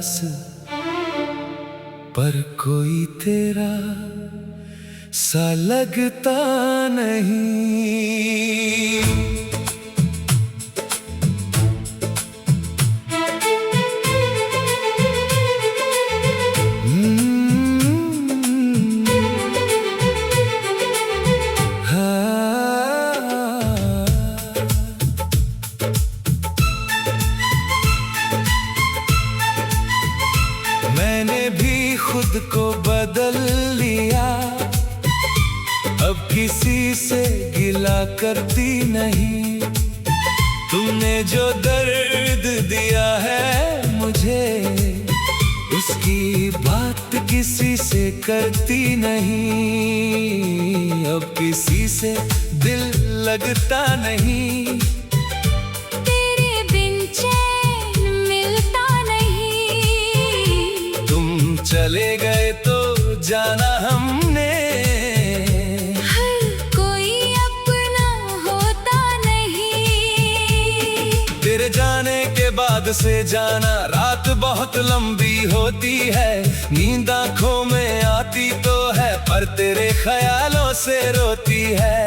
पास, पर कोई तेरा सा लगता नहीं। मैंने भी खुद को बदल लिया, अब किसी से गिला करती नहीं। तुमने जो दर्द दिया है मुझे, उसकी बात किसी से करती नहीं। अब किसी से दिल लगता नहीं, चले गए तो जाना हमने, हर कोई अपना होता नहीं। तेरे जाने के बाद से जाना रात बहुत लंबी होती है। नींद आंखों में आती तो है, पर तेरे ख्यालों से रोती है।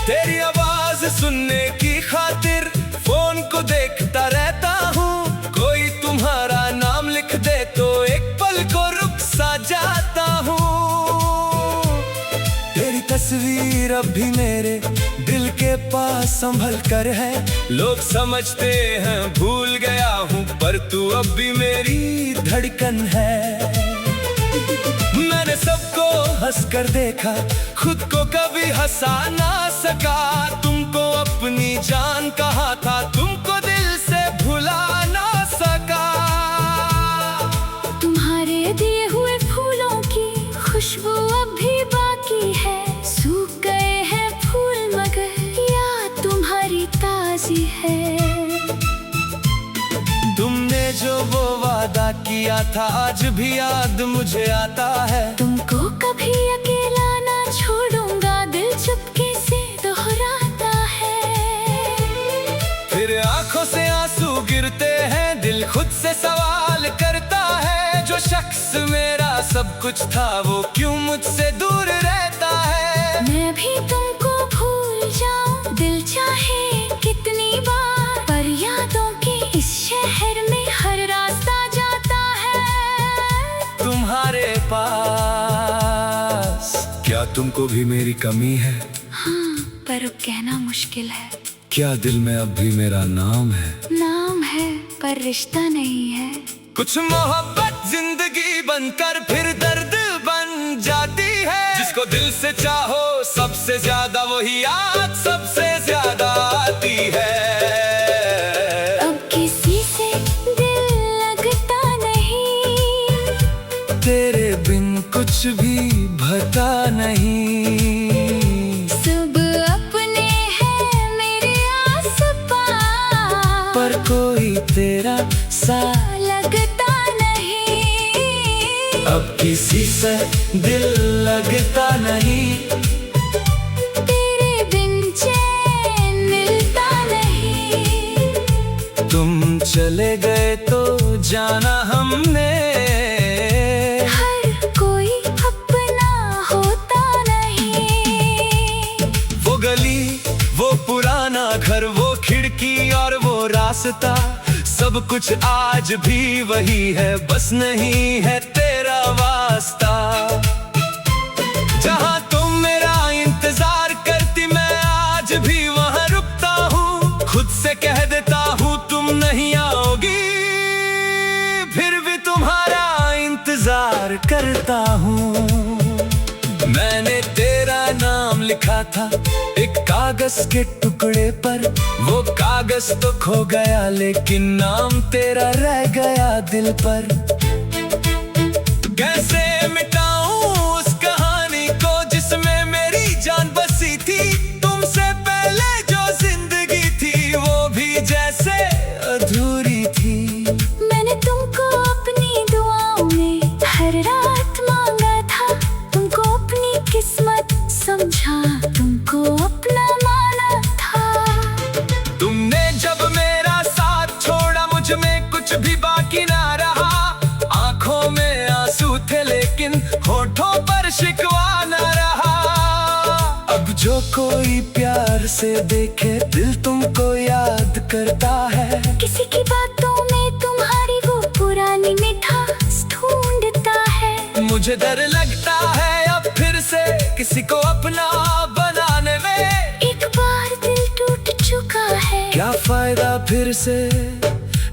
तेरी आवाज सुनने की खातिर फोन को देखता रहता हूँ। कोई तुम्हारा नाम लिख दे तो एक पल को रुक सा जाता हूँ। तेरी तस्वीर अब भी मेरे दिल के पास संभल कर है। लोग समझते हैं भूल गया हूँ, पर तू अब भी मेरी धड़कन है। मैंने सबको हंस कर देखा, खुद को कभी हंसा ना सका। तुमको अपनी जान कहा था, तुमको दिल से भुला ना सका। तुम्हारे दिए हुए फूलों की खुशबू अब भी बाकी है। सूख गए हैं फूल मगर याद तुम्हारी ताजी है। तुमने जो वो वादा किया था आज भी याद मुझे आता है। तुमको कभी अकेला ना छोड़ूंगा, दिल चुपके से दोहराता है। फिर आंखों से आंसू गिरते हैं, दिल खुद से सवाल करता है। जो शख्स मेरा सब कुछ था वो क्यों मुझसे दूर रहता है। मैं भी तुमको भूल जाऊं, दिल चाहे कितनी बार, पर यादों के इस शहर में हर रास्ता जाता है तुम्हारे पास। क्या तुमको भी मेरी कमी है? हाँ, पर अब कहना मुश्किल है। क्या दिल में अब भी मेरा नाम है? नाम है पर रिश्ता नहीं है। कुछ मोहब्बत जिंदगी बनकर फिर दर्द बन जाती है। जिसको दिल से चाहो सबसे ज्यादा वही याद सबसे ज्यादा आती है। अब किसी से दिल लगता नहीं, तेरे बिन कुछ भी भता नहीं। सब अपने हैं मेरे आस-पास, पर कोई तेरा सा लगता नहीं। अब किसी से दिल लगता नहीं, तेरे बिन चैन मिलता नहीं। तुम चले गए तो जाना हमने, हर कोई अपना होता नहीं। वो गली, वो पुराना घर, वो खिड़की और वो रास्ता, सब कुछ आज भी वही है, बस नहीं है तेरा वास्ता। जहाँ तुम मेरा इंतजार करती मैं आज भी वहाँ रुकता हूँ। खुद से कह देता हूँ तुम नहीं आओगी, फिर भी तुम्हारा इंतजार करता हूँ। मैंने तेरा नाम लिखा था एक कागज के टुकड़े पर, वो कागज तो खो गया लेकिन नाम तेरा रह गया दिल पर। कैसे मिटाऊं उस कहानी को जिसमें मेरी जान बसी थी। तुमसे पहले जो जिंदगी थी वो भी जैसे अधूरी थी। मैंने तुमको अपनी दुआओं में हर रात मांगा था, तुमको अपनी किस्मत समझा, तुमको अपना माना था। तुमने जब मेरा साथ छोड़ा मुझ में कुछ भी बात बाकी ना रहा। आंखों में आंसू थे लेकिन होठों पर शिकवा न रहा। अब जो कोई प्यार से देखे दिल तुमको याद करता है। किसी की बातों में तुम्हारी वो पुरानी मिठास ढूंढता है। मुझे डर लगता है अब फिर से किसी को अपना बनाने में। एक बार दिल टूट चुका है, क्या फायदा फिर से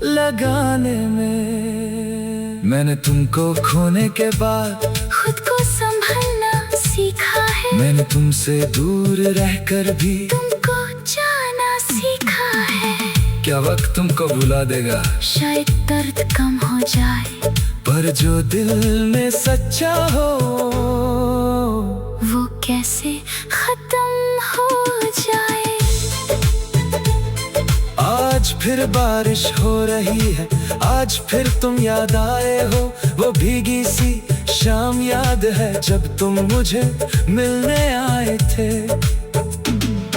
लगाने में। मैंने तुमको खोने के बाद खुद को संभलना सीखा है। मैंने तुमसे दूर रहकर भी तुमको जाना सीखा है। क्या वक्त तुमको भुला देगा? शायद दर्द कम हो जाए, पर जो दिल में सच्चा हो वो कैसे खत्म हो जाए। आज फिर बारिश हो रही है, आज फिर तुम याद आए हो। वो भीगी सी शाम याद है जब तुम मुझे मिलने आए थे।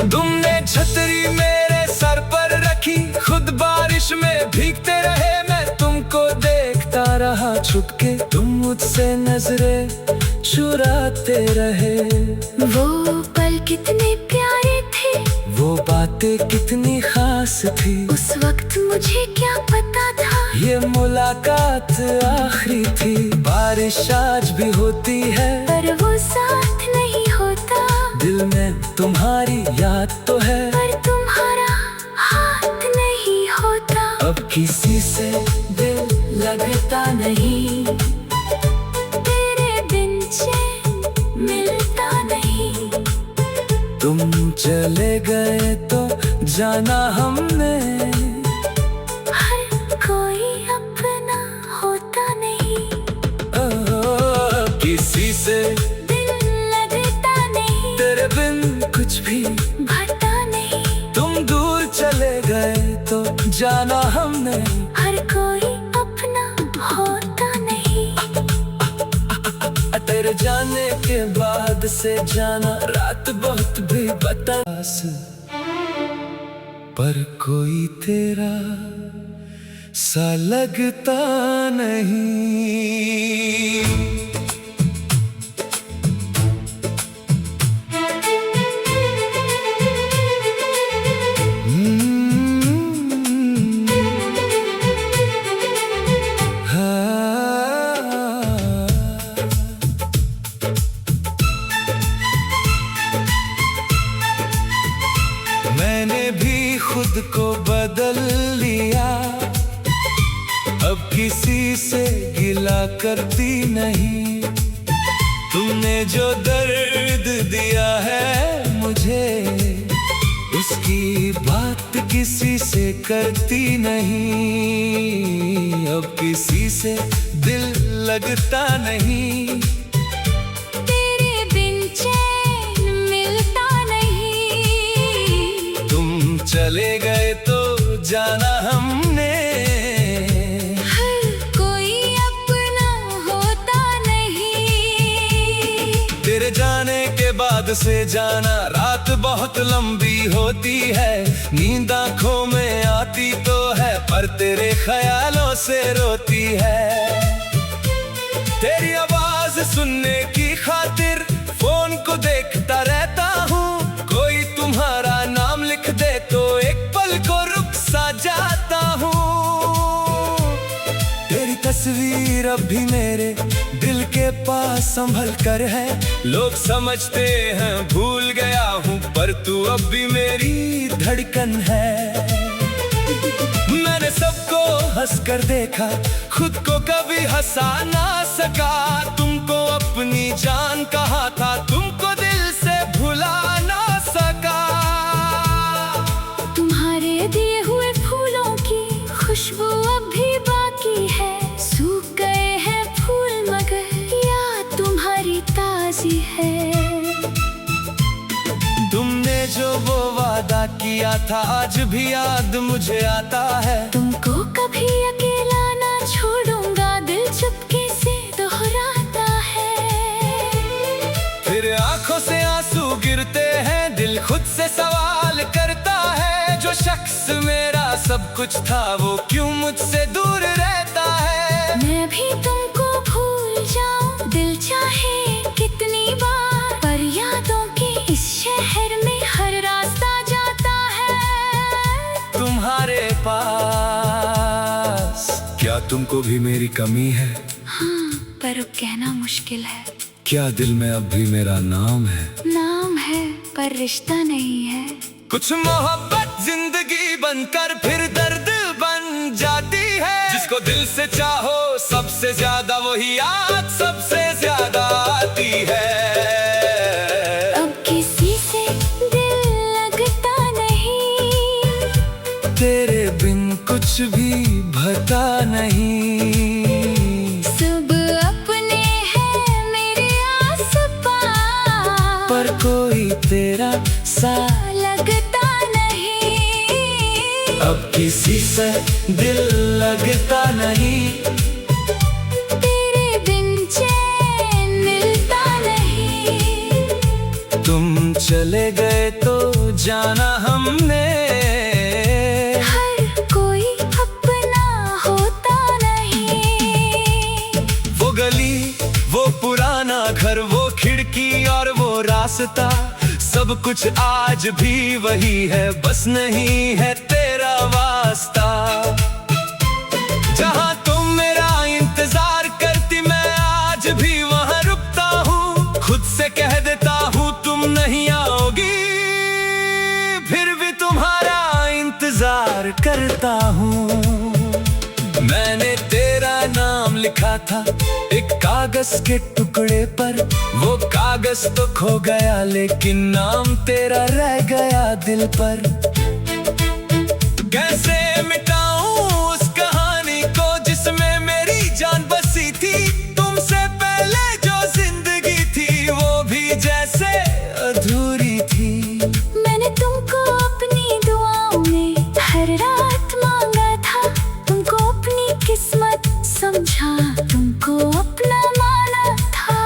तुमने छतरी मेरे सर पर रखी, खुद बारिश में भीगते रहे। मैं तुमको देखता रहा छुपके, तुम मुझसे नजरें चुराते रहे। वो पल कितने प्यारे थे, वो बातें कितनी खास थी। उस वक्त मुझे क्या पता था ये मुलाकात आखिरी थी। बारिश आज भी होती है, पर वो साथ नहीं होता। दिल में तुम्हारी याद तो है, पर तुम्हारा हाथ नहीं होता। अब किसी से दिल लगता नहीं, तेरे बिन चैन मिलता नहीं। तुम चले गए तो जाना हमने, हर कोई अपना होता नहीं। किसी से दिल लगता नहीं, तेरे बिन कुछ भी भरता नहीं। तुम दूर चले गए तो जाना हमने, हर कोई अपना होता नहीं। तेरे जाने के बाद से जाना रात बहुत भी बतास, पर कोई तेरा सा लगता नहीं। मैंने भी खुद को बदल लिया, अब किसी से गिला करती नहीं। तुमने जो दर्द दिया है मुझे, उसकी बात किसी से करती नहीं। अब किसी से दिल लगता नहीं, तेरे बिन चैन मिलता नहीं। तुम चले गए तो जाना हमने, हर कोई अपना होता नहीं। तेरे जाने के बाद से जाना रात बहुत लंबी होती है। नींद आंखों में आती तो है, पर तेरे ख्यालों से रोती है। तेरी आवाज सुनने की खातिर फोन को देखता रहता हूँ। कोई तुम्हारा नाम लिख दे तो एक पल को रुक सा जाता हूँ। तेरी तस्वीर अब भी मेरे दिल के पास संभल कर है। लोग समझते हैं भूल गया हूँ, पर तू अब भी मेरी धड़कन है। मैंने सबको हंस कर देखा, खुद को कभी हंसा ना सका। तुमको अपनी जान कहा था, तुमको दिल से भुला ना सका। तुम्हारे दिए हुए फूलों की खुशबू अब भी बाकी है। सूख गए हैं फूल मगर याद तुम्हारी ताजी है। तुमने जो वो वादा किया था आज भी याद मुझे आता है। तुमको कभी अकेला ना छोड़ूंगा, दिल चुपके से दोहराता है। फिर आंखों से आंसू गिरते हैं, दिल खुद से सवाल करता है। जो शख्स मेरा सब कुछ था वो क्यों मुझसे दूर रहता है। मैं भी तुमको भूल जाऊं दिल चाहे कितनी बार, पर यादों के इस शहर में हर रास्ता जाता है तुम्हारे पास। क्या तुमको भी मेरी कमी है? हाँ, पर अब कहना मुश्किल है। क्या दिल में अब भी मेरा नाम है? नाम है पर रिश्ता नहीं है। कुछ मोहब्बत जिंदगी बनकर फिर दर्द बन जाती है। जिसको दिल से चाहो सबसे ज्यादा वही याद सबसे ज्यादा आती है। अब किसी से दिल लगता नहीं, तेरे बिन कुछ भी भरता नहीं। सब अपने हैं मेरे आस-पास, पर कोई तेरा सा लगता नहीं। अब किसी से दिल लगता नहीं, तेरे बिन चैन मिलता नहीं। तुम चले गए तो जाना हमने, हर कोई अपना होता नहीं। वो गली वो पुराना घर वो खिड़की और वो रास्ता, सब कुछ आज भी वही है, बस नहीं है तेरा वास्ता। जहाँ तुम मेरा इंतजार करती मैं आज भी वहाँ रुकता हूँ। खुद से कह देता हूँ तुम नहीं आओगी, फिर भी तुम्हारा इंतजार करता हूँ। मैंने तेरा नाम लिखा था एक कागज के टुकड़े पर, वो कागज तो खो गया लेकिन नाम तेरा रह गया दिल पर। कैसे मिटाऊं उस कहानी को जिसमें मेरी जान बसी थी, तुमसे पहले जो जिंदगी थी वो भी जैसे अधूरी थी। मैंने तुमको अपनी दुआओं में हर रात मांगा था, तुमको अपनी किस्मत समझा, तुमको अपना माना था।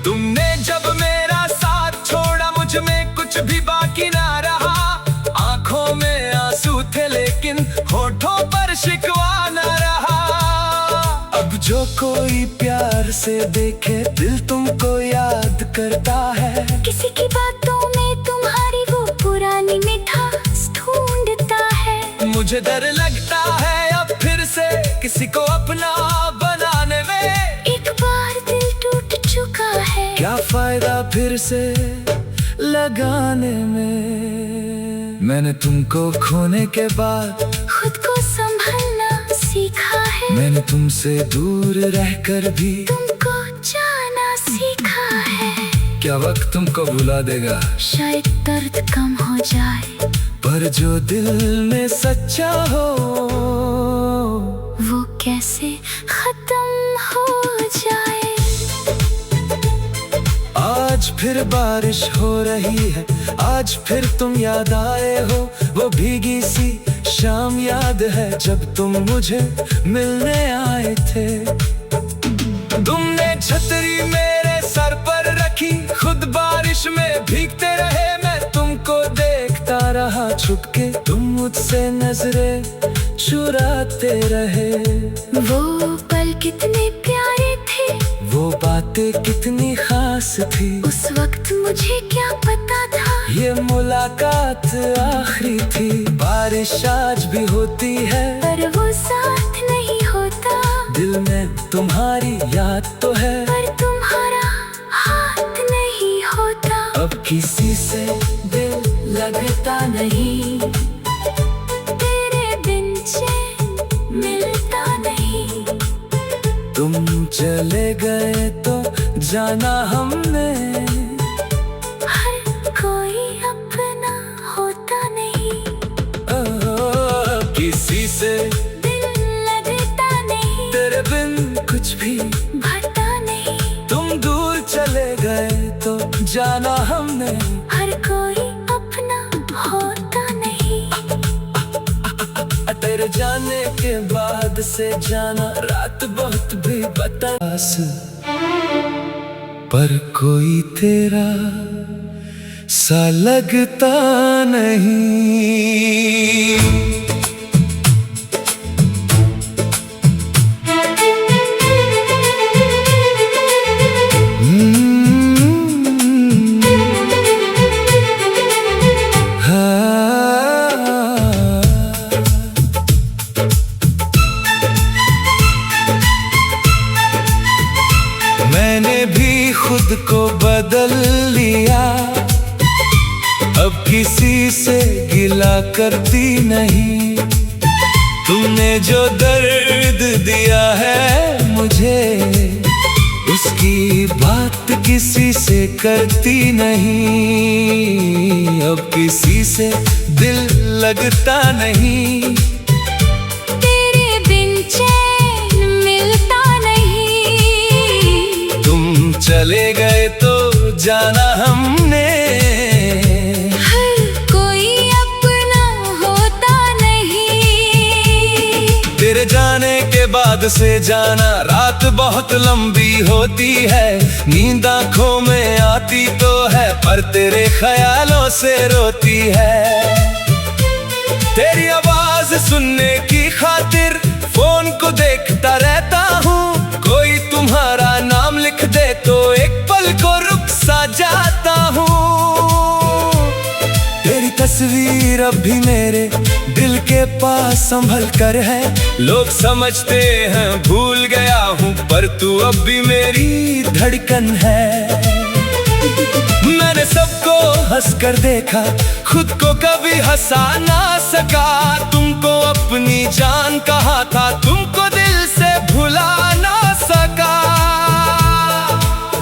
तुमने जब मेरा साथ छोड़ा मुझ में कुछ भी बाकी ना रहा। आंखों में आंसू थे लेकिन होठों पर शिकवा ना रहा। अब जो कोई प्यार से देखे दिल तुमको याद करता है। किसी की बातों में तुम्हारी वो पुरानी मिठास ढूंढता है। मुझे डर लगता है अब फिर से किसी को अपना बनाने में। एक बार दिल टूट चुका है, क्या फायदा फिर से लगाने में। मैंने तुमको खोने के बाद खुद को संभलना सीखा है। मैंने तुमसे दूर रहकर भी तुमको जाना सीखा है। क्या वक्त तुमको भुला देगा? शायद दर्द कम हो जाए, पर जो दिल में सच्चा हो वो कैसे खत्म हो जाए। आज फिर बारिश हो रही है, आज फिर तुम याद आए हो। वो भीगी सी शाम याद है जब तुम मुझे मिलने आए थे। तुमने छतरी मेरे सर पर रखी, खुद बारिश में भीगते रहे। मैं तुमको देखता रहा छुपके, तुम मुझसे नजरें चुराते रहे। वो पल कितने प्यारे थे, वो बातें कितनी खास थी। उस वक्त मुझे क्या पता था ये मुलाकात आखिरी थी। बारिश आज भी होती है पर वो साथ नहीं होता। दिल में तुम्हारी याद तो है पर तुम्हारा हाथ नहीं होता। अब किसी से दिल लगता नहीं, तेरे बिन चैन मिलता नहीं। तुम चले गए तो जाना हमने, हर कोई अपना होता नहीं। किसी से दिल लगता नहीं, तेरे बिन कुछ भी भरता नहीं। तुम दूर चले गए तो जाना हमने, हर कोई अपना होता नहीं। तेरे जाने के बाद से जाना रात बहुत भी बतास, पर कोई तेरा सा लगता नहीं। मैंने भी खुद को बदल लिया, अब किसी से गिला करती नहीं। तुमने जो दर्द दिया है मुझे, उसकी बात किसी से करती नहीं। अब किसी से दिल लगता नहीं, तेरे बिन चैन मिलता नहीं। तुम चले गए तो जाना हमने, हर कोई अपना होता नहीं। तेरे जाने के बाद से जाना रात बहुत लंबी होती है। नींद आँखों में आती तो है, पर तेरे ख्यालों से रोती है। तेरी आवाज सुनने की खातिर फोन को देखता रहता हूँ। कोई तुम्हारा नाम लिख दे तो एक पल को रुक सा जाता हूँ। तेरी तस्वीर अब भी मेरे दिल के पास संभल कर है। लोग समझते हैं भूल गया हूँ, पर तू अब भी मेरी धड़कन है। मैंने सबको हंसकर देखा, खुद को कभी हंसा ना सका। तुमको अपनी जान कहा था, तुमको दिल से भुला ना सका।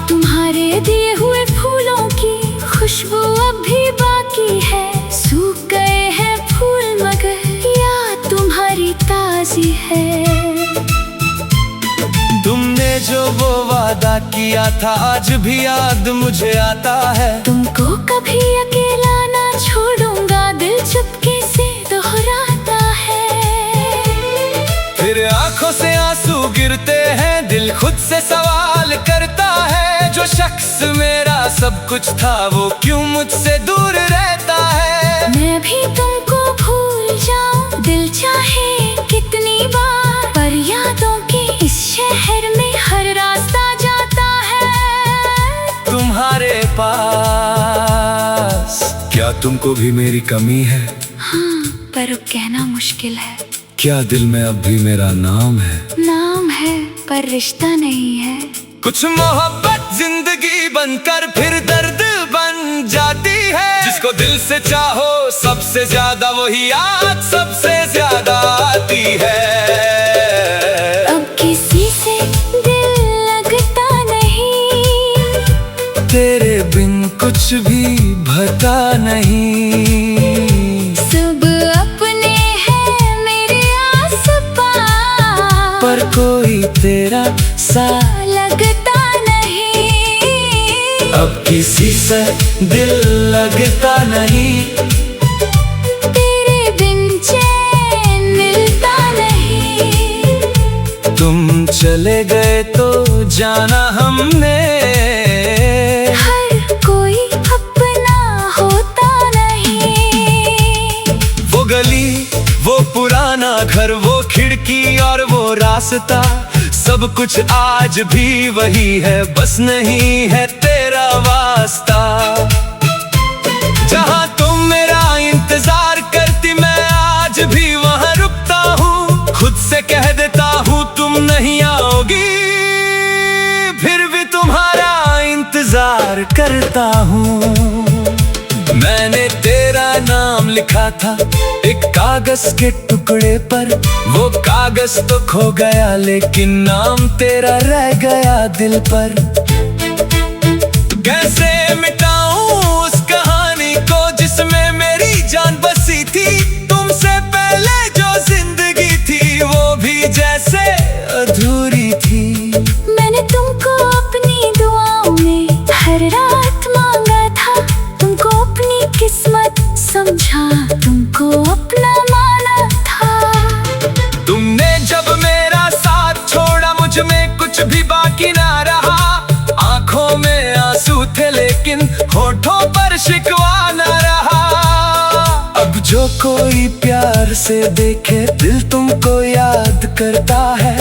तुम्हारे दिए हुए फूलों की खुशबू अब भी बाकी है। सूख गए हैं फूल मगर याद तुम्हारी ताजी है। तुमने जो वो वादा किया था आज भी याद मुझे आता है। तुमको कभी अकेला ना छोड़ूंगा, दिल चुपके से दोहराता है। फिर आंखों से आंसू गिरते हैं, दिल खुद से सवाल करता है। जो शख्स मेरा सब कुछ था वो क्यों मुझसे दूर रहता है। मैं भी तुमको भूल जाऊं, दिल चाहे कितनी बार, पर यादों के इस शहर में हर रास्ता जाता है तुम्हारे पास। क्या तुमको भी मेरी कमी है? हाँ, पर अब कहना मुश्किल है। क्या दिल में अब भी मेरा नाम है? नाम है पर रिश्ता नहीं है। कुछ मोहब्बत जिंदगी बनकर फिर दर्द बन जाती है। जिसको दिल से चाहो सबसे ज्यादा वही याद सबसे ज्यादा आती है। अब किसी से दिल लगता नहीं, तेरे बिन कुछ भी भरता नहीं। सब अपने हैं मेरे आस-पास, पर कोई तेरा सा लगता नहीं। अब किसी से दिल लगता नहीं, तेरे बिन चैन मिलता नहीं। तुम चले गए तो जाना हमने, हर कोई अपना होता नहीं। वो गली, वो पुराना घर, वो खिड़की और वो रास्ता, सब कुछ आज भी वही है, बस नहीं है तेरा वास्ता। जहाँ तुम मेरा इंतजार करती मैं आज भी वहाँ रुकता हूँ। खुद से कह देता हूँ तुम नहीं आओगी, फिर भी तुम्हारा इंतजार करता हूँ। मैंने तेरा नाम लिखा था एक कागज के टुकड़े पर, वो कागज तो खो गया लेकिन नाम तेरा रह गया दिल पर। कैसे मिटाऊं उस कहानी को जिसमें मेरी जान बसी थी। तुमसे पहले जो जिंदगी थी वो भी जैसे अधूरी थी। मैंने तुमको अपनी दुआओं में हर रात मांगा था, तुमको अपनी किस्मत समझा, तुमको अपना माना था। तुमने जब मेरा साथ छोड़ा मुझ में कुछ भी बाकी ना रहा। आंखों में आंसू थे लेकिन होठों पर शिकवा न रहा। अब जो कोई प्यार से देखे दिल तुमको याद करता है।